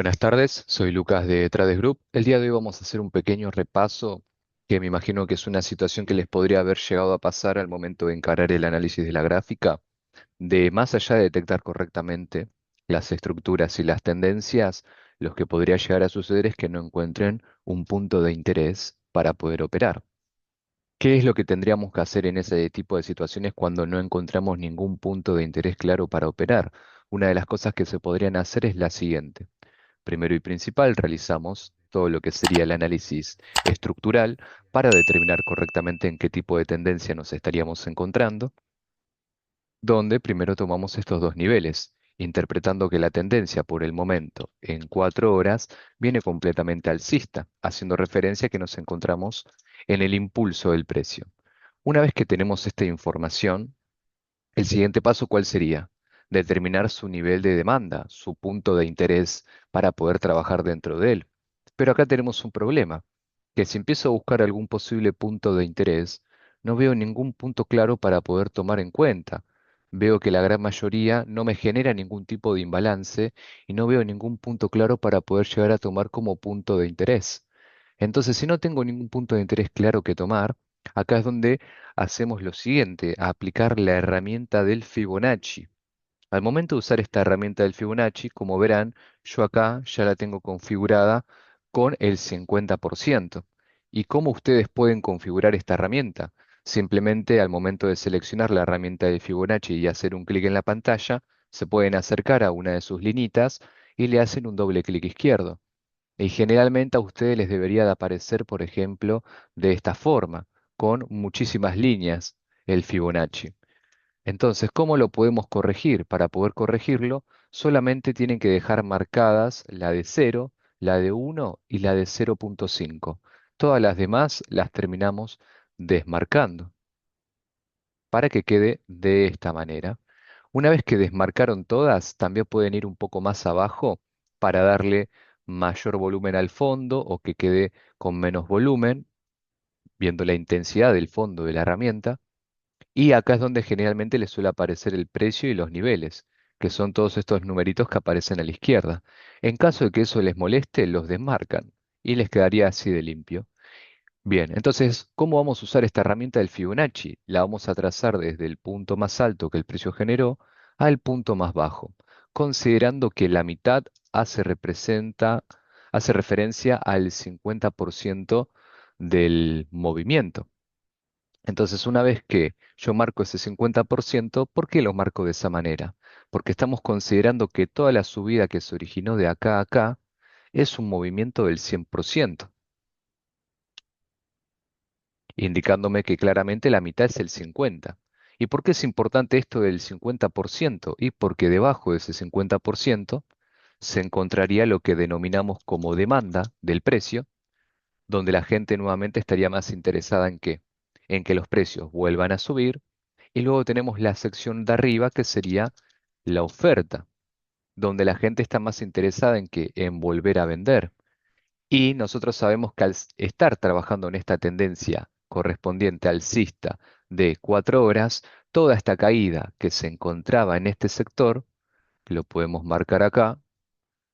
Buenas tardes, soy Lucas de Trades Group. El día de hoy vamos a hacer un pequeño repaso que me imagino que es una situación que les podría haber llegado a pasar al momento de encarar el análisis de la gráfica, de más allá de detectar correctamente las estructuras y las tendencias, lo que podría llegar a suceder es que no encuentren un punto de interés para poder operar. ¿Qué es lo que tendríamos que hacer en ese tipo de situaciones cuando no encontramos ningún punto de interés claro para operar? Una de las cosas que se podrían hacer es la siguiente. Primero y principal, realizamos todo lo que sería el análisis estructural para determinar correctamente en qué tipo de tendencia nos estaríamos encontrando, donde primero tomamos estos dos niveles, interpretando que la tendencia por el momento en 4 horas viene completamente alcista, haciendo referencia a que nos encontramos en el impulso del precio. Una vez que tenemos esta información, el siguiente paso, ¿cuál sería? Determinar su nivel de demanda, su punto de interés para poder trabajar dentro de él. Pero acá tenemos un problema, que si empiezo a buscar algún posible punto de interés, no veo ningún punto claro para poder tomar en cuenta. Veo que la gran mayoría no me genera ningún tipo de imbalance y no veo ningún punto claro para poder llegar a tomar como punto de interés. Entonces, si no tengo ningún punto de interés claro que tomar, acá es donde hacemos lo siguiente, aplicar la herramienta del Fibonacci. Al momento de usar esta herramienta del Fibonacci, como verán, yo acá ya la tengo configurada con el 50%. ¿Y cómo ustedes pueden configurar esta herramienta? Simplemente al momento de seleccionar la herramienta del Fibonacci y hacer un clic en la pantalla, se pueden acercar a una de sus linitas y le hacen un doble clic izquierdo. Y generalmente a ustedes les debería de aparecer, por ejemplo, de esta forma, con muchísimas líneas, el Fibonacci. Entonces, ¿cómo lo podemos corregir? Para poder corregirlo, solamente tienen que dejar marcadas la de 0, la de 1 y la de 0,5. Todas las demás las terminamos desmarcando para que quede de esta manera. Una vez que desmarcaron todas, también pueden ir un poco más abajo para darle mayor volumen al fondo o que quede con menos volumen, viendo la intensidad del fondo de la herramienta. Y acá es donde generalmente les suele aparecer el precio y los niveles, que son todos estos numeritos que aparecen a la izquierda. En caso de que eso les moleste, los desmarcan y les quedaría así de limpio. Bien, entonces, ¿cómo vamos a usar esta herramienta del Fibonacci? La vamos a trazar desde el punto más alto que el precio generó al punto más bajo, considerando que la mitad hace referencia al 50% del movimiento. Entonces, una vez que yo marco ese 50%, ¿por qué lo marco de esa manera? Porque estamos considerando que toda la subida que se originó de acá a acá es un movimiento del 100%, indicándome que claramente la mitad es el 50%. ¿Y por qué es importante esto del 50%? Y porque debajo de ese 50% se encontraría lo que denominamos como demanda del precio, donde la gente nuevamente estaría más interesada en qué, en que los precios vuelvan a subir. Y luego tenemos la sección de arriba que sería la oferta, donde la gente está más interesada en que en volver a vender. Y nosotros sabemos que al estar trabajando en esta tendencia correspondiente alcista de 4 horas, toda esta caída que se encontraba en este sector, que lo podemos marcar acá,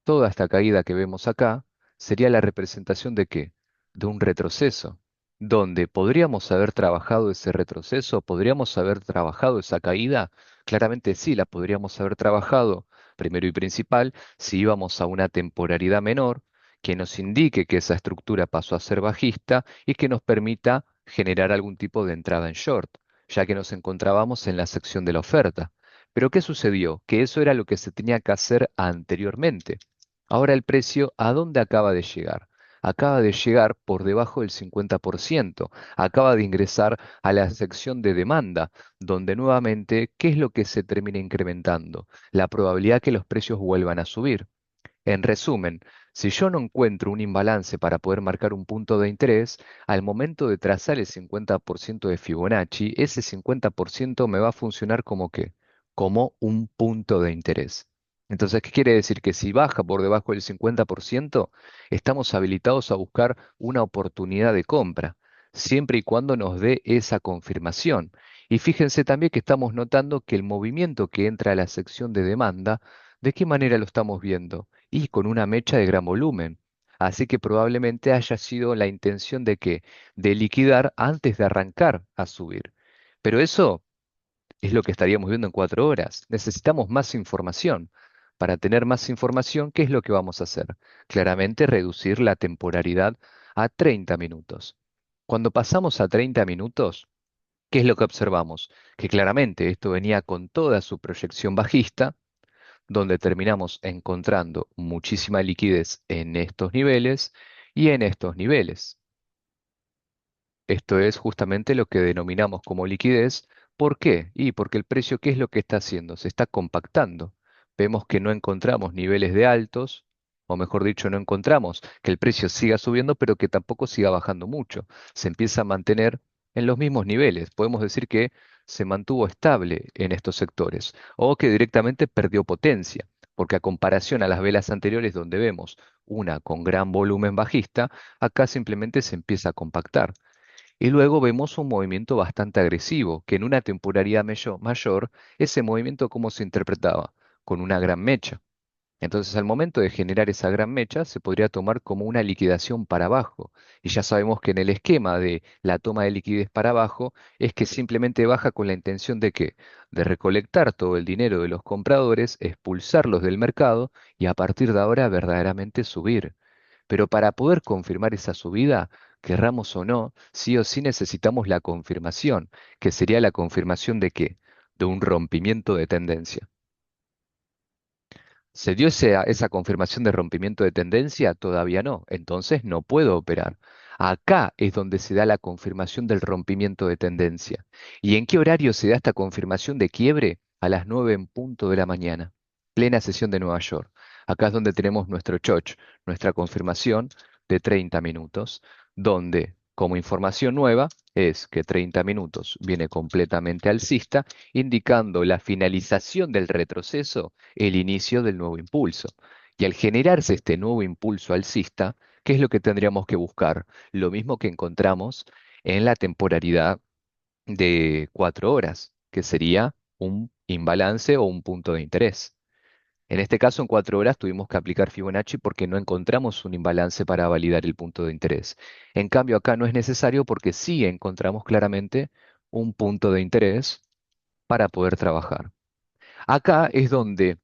toda esta caída que vemos acá sería la representación de qué? De un retroceso, donde podríamos haber trabajado ese retroceso, podríamos haber trabajado esa caída. Claramente sí, la podríamos haber trabajado primero y principal si íbamos a una temporalidad menor que nos indique que esa estructura pasó a ser bajista y que nos permita generar algún tipo de entrada en short, ya que nos encontrábamos en la sección de la oferta. Pero ¿qué sucedió? Que eso era lo que se tenía que hacer anteriormente. Ahora el precio, ¿a dónde acaba de llegar? Acaba de llegar por debajo del 50%. Acaba de ingresar a la sección de demanda, donde nuevamente, ¿qué es lo que se termina incrementando? La probabilidad que los precios vuelvan a subir. En resumen, si yo no encuentro un imbalance para poder marcar un punto de interés, al momento de trazar el 50% de Fibonacci, ese 50% me va a funcionar como qué? Como un punto de interés. Entonces, ¿qué quiere decir? Que si baja por debajo del 50%, estamos habilitados a buscar una oportunidad de compra, siempre y cuando nos dé esa confirmación. Y fíjense también que estamos notando que el movimiento que entra a la sección de demanda ¿De qué manera lo estamos viendo? Y con una mecha de gran volumen. Así que probablemente haya sido la intención de que de liquidar antes de arrancar a subir. Pero eso es lo que estaríamos viendo en 4 horas. Necesitamos más información. Para tener más información, ¿qué es lo que vamos a hacer? Claramente reducir la temporalidad a 30 minutos. Cuando pasamos a 30 minutos, ¿qué es lo que observamos? Que claramente esto venía con toda su proyección bajista, donde terminamos encontrando muchísima liquidez en estos niveles y en estos niveles. Esto es justamente lo que denominamos como liquidez. ¿Por qué? Y porque el precio, ¿qué es lo que está haciendo? Se está compactando. Vemos que no encontramos niveles de altos, o mejor dicho, no encontramos que el precio siga subiendo, pero que tampoco siga bajando mucho. Se empieza a mantener en los mismos niveles. Podemos decir que se mantuvo estable en estos sectores, o que directamente perdió potencia, porque a comparación a las velas anteriores donde vemos una con gran volumen bajista, acá simplemente se empieza a compactar. Y luego vemos un movimiento bastante agresivo, que en una temporalidad mayor, ese movimiento ¿cómo se interpretaba? Con una gran mecha. Entonces, al momento de generar esa gran mecha, se podría tomar como una liquidación para abajo. Y ya sabemos que en el esquema de la toma de liquidez para abajo es que simplemente baja con la intención de qué? De recolectar todo el dinero de los compradores, expulsarlos del mercado y a partir de ahora verdaderamente subir. Pero para poder confirmar esa subida, querramos o sí necesitamos la confirmación, que sería la confirmación de qué? De un rompimiento de tendencia. ¿Se dio esa confirmación de rompimiento de tendencia? Todavía no. Entonces no puedo operar. Acá es donde se da la confirmación del rompimiento de tendencia. ¿Y en qué horario se da esta confirmación de quiebre? A las 9 en punto de la mañana. Plena sesión de Nueva York. Acá es donde tenemos nuestro choch, nuestra confirmación de 30 minutos, donde como información nueva es que 30 minutos viene completamente alcista, indicando la finalización del retroceso, el inicio del nuevo impulso. Y al generarse este nuevo impulso alcista, ¿qué es lo que tendríamos que buscar? Lo mismo que encontramos en la temporalidad de 4 horas, que sería un imbalance o un punto de interés. En este caso, en 4 horas tuvimos que aplicar Fibonacci porque no encontramos un imbalance para validar el punto de interés. En cambio, acá no es necesario porque sí encontramos claramente un punto de interés para poder trabajar. Acá es donde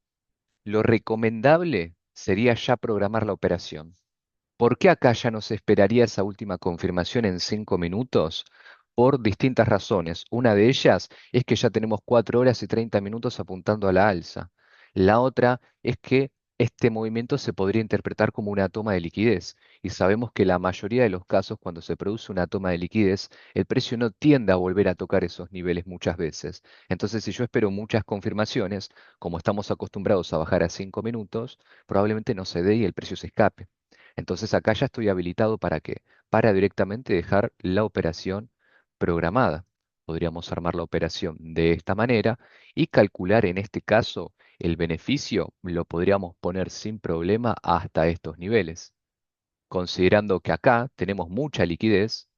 lo recomendable sería ya programar la operación. ¿Por qué acá ya no se esperaría esa última confirmación en 5 minutos? Por distintas razones. Una de ellas es que ya tenemos 4 horas y 30 minutos apuntando a la alza. La otra es que este movimiento se podría interpretar como una toma de liquidez. Y sabemos que la mayoría de los casos, cuando se produce una toma de liquidez, el precio no tiende a volver a tocar esos niveles muchas veces. Entonces, si yo espero muchas confirmaciones, como estamos acostumbrados a bajar a 5 minutos, probablemente no se dé y el precio se escape. Entonces acá ya estoy habilitado para qué? Para directamente dejar la operación programada. Podríamos armar la operación de esta manera y calcular en este caso el beneficio lo podríamos poner sin problema hasta estos niveles, considerando que acá tenemos mucha liquidez,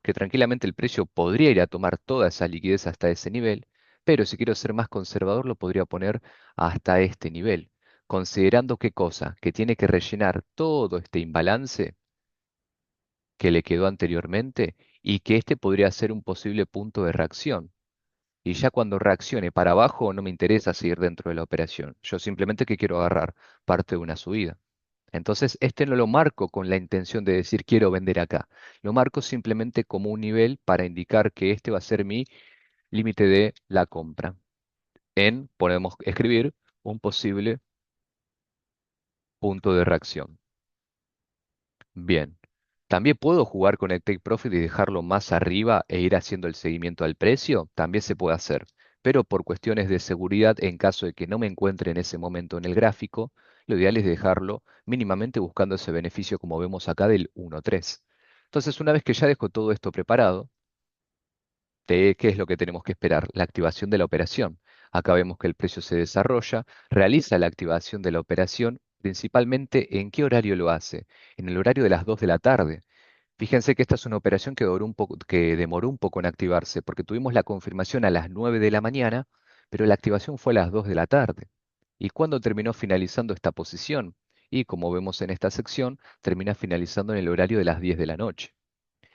que tranquilamente el precio podría ir a tomar toda esa liquidez hasta ese nivel, pero si quiero ser más conservador lo podría poner hasta este nivel, considerando qué cosa, que tiene que rellenar todo este imbalance que le quedó anteriormente y que este podría ser un posible punto de reacción. Y ya cuando reaccione para abajo no me interesa seguir dentro de la operación, yo simplemente que quiero agarrar parte de una subida. Entonces, este no lo marco con la intención de decir quiero vender acá. Lo marco simplemente como un nivel para indicar que este va a ser mi límite de la compra. Podemos escribir un posible punto de reacción. Bien. También puedo jugar con el Take Profit y dejarlo más arriba e ir haciendo el seguimiento al precio. También se puede hacer. Pero por cuestiones de seguridad, en caso de que no me encuentre en ese momento en el gráfico, lo ideal es dejarlo mínimamente buscando ese beneficio como vemos acá del 1.3. Entonces, una vez que ya dejo todo esto preparado, ¿qué es lo que tenemos que esperar? La activación de la operación. Acá vemos que el precio se desarrolla, realiza la activación de la operación, principalmente ¿en qué horario lo hace? En el horario de las 2 de la tarde. Fíjense que esta es una operación que demoró un poco en activarse, porque tuvimos la confirmación a las 9 de la mañana, pero la activación fue a las 2 de la tarde. ¿Y cuándo terminó finalizando esta posición? Y como vemos en esta sección, termina finalizando en el horario de las 10 de la noche.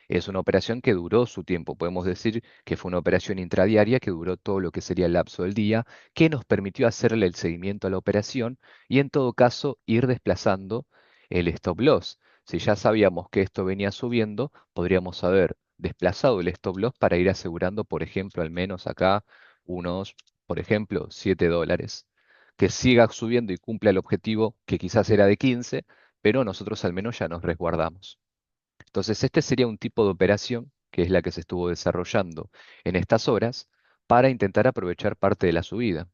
Es una operación que duró su tiempo. Podemos decir que fue una operación intradiaria que duró todo lo que sería el lapso del día, que nos permitió hacerle el seguimiento a la operación y en todo caso ir desplazando el stop loss. Si ya sabíamos que esto venía subiendo, podríamos haber desplazado el stop loss para ir asegurando, por ejemplo, al menos acá unos, por ejemplo, $7, que siga subiendo y cumpla el objetivo que quizás era de 15, pero nosotros al menos ya nos resguardamos. Entonces, este sería un tipo de operación que es la que se estuvo desarrollando en estas horas para intentar aprovechar parte de la subida.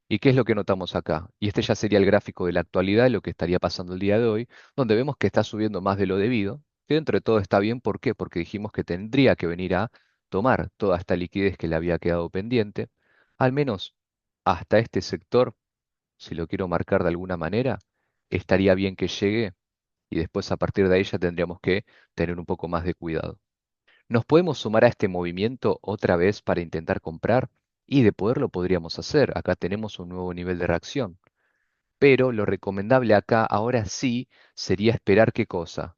¿Y qué es lo que notamos acá? Y este ya sería el gráfico de la actualidad de lo que estaría pasando el día de hoy, donde vemos que está subiendo más de lo debido, que dentro de todo está bien. ¿Por qué? Porque dijimos que tendría que venir a tomar toda esta liquidez que le había quedado pendiente, al menos hasta este sector, si lo quiero marcar de alguna manera, estaría bien que llegue y después a partir de ahí ya tendríamos que tener un poco más de cuidado. ¿Nos podemos sumar a este movimiento otra vez para intentar comprar? Y de poderlo podríamos hacer. Acá tenemos un nuevo nivel de reacción. Pero lo recomendable acá ahora sí sería esperar qué cosa,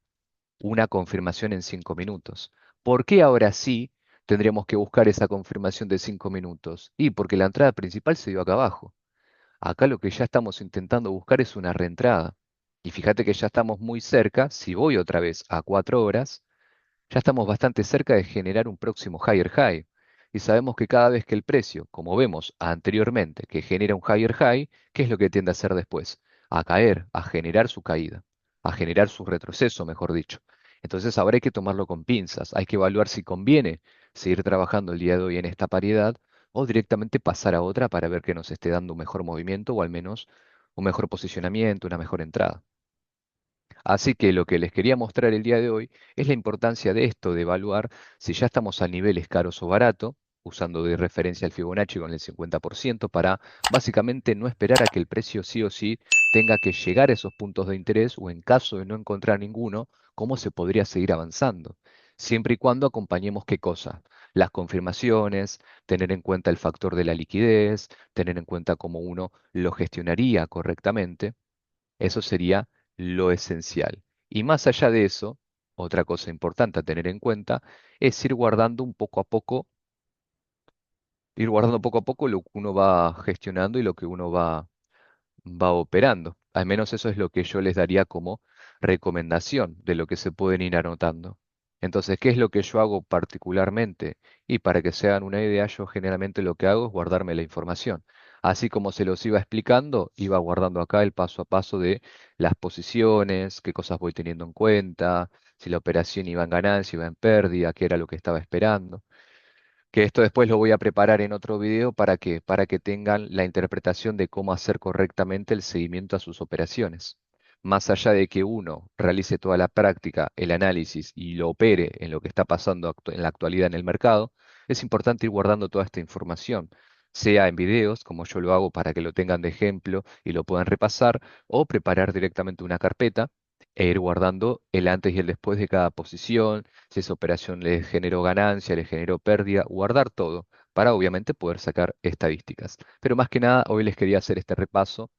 una confirmación en 5 minutos. ¿Por qué ahora sí tendríamos que buscar esa confirmación de 5 minutos? Y porque la entrada principal se dio acá abajo. Acá lo que ya estamos intentando buscar es una reentrada. Y fíjate que ya estamos muy cerca, si voy otra vez a 4 horas, ya estamos bastante cerca de generar un próximo higher high. Y sabemos que cada vez que el precio, como vemos anteriormente, que genera un higher high, ¿qué es lo que tiende a hacer después? A caer, a generar su caída, a generar su retroceso, mejor dicho. Entonces ahora hay que tomarlo con pinzas, hay que evaluar si conviene seguir trabajando el día de hoy en esta paridad o directamente pasar a otra para ver que nos esté dando un mejor movimiento o al menos un mejor posicionamiento, una mejor entrada. Así que lo que les quería mostrar el día de hoy es la importancia de esto, de evaluar si ya estamos a niveles caros o barato, usando de referencia el Fibonacci con el 50% para básicamente no esperar a que el precio sí o sí tenga que llegar a esos puntos de interés o en caso de no encontrar ninguno, cómo se podría seguir avanzando. Siempre y cuando acompañemos qué cosa, las confirmaciones, tener en cuenta el factor de la liquidez, tener en cuenta cómo uno lo gestionaría correctamente. Eso sería lo esencial. Y más allá de eso, otra cosa importante a tener en cuenta es ir guardando poco a poco lo que uno va gestionando y lo que uno va operando. Al menos eso es lo que yo les daría como recomendación de lo que se pueden ir anotando. Entonces, ¿qué es lo que yo hago particularmente? Y para que se hagan una idea, yo generalmente lo que hago es guardarme la información. Así como se los iba explicando, iba guardando acá el paso a paso de las posiciones, qué cosas voy teniendo en cuenta, si la operación iba en ganancia, iba en pérdida, qué era lo que estaba esperando, que esto después lo voy a preparar en otro video para que tengan la interpretación de cómo hacer correctamente el seguimiento a sus operaciones. Más allá de que uno realice toda la práctica, el análisis y lo opere en lo que está pasando en la actualidad en el mercado, es importante ir guardando toda esta información, sea en videos, como yo lo hago para que lo tengan de ejemplo y lo puedan repasar, o preparar directamente una carpeta e ir guardando el antes y el después de cada posición, si esa operación le generó ganancia, le generó pérdida, guardar todo para obviamente poder sacar estadísticas. Pero más que nada, hoy les quería hacer este repaso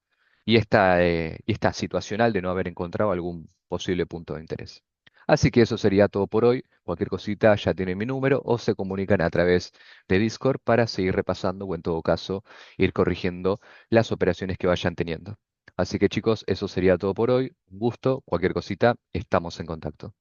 y esta situacional de no haber encontrado algún posible punto de interés. Así que eso sería todo por hoy. Cualquier cosita ya tienen mi número o se comunican a través de Discord para seguir repasando o en todo caso ir corrigiendo las operaciones que vayan teniendo. Así que chicos, eso sería todo por hoy. Un gusto. Cualquier cosita, estamos en contacto.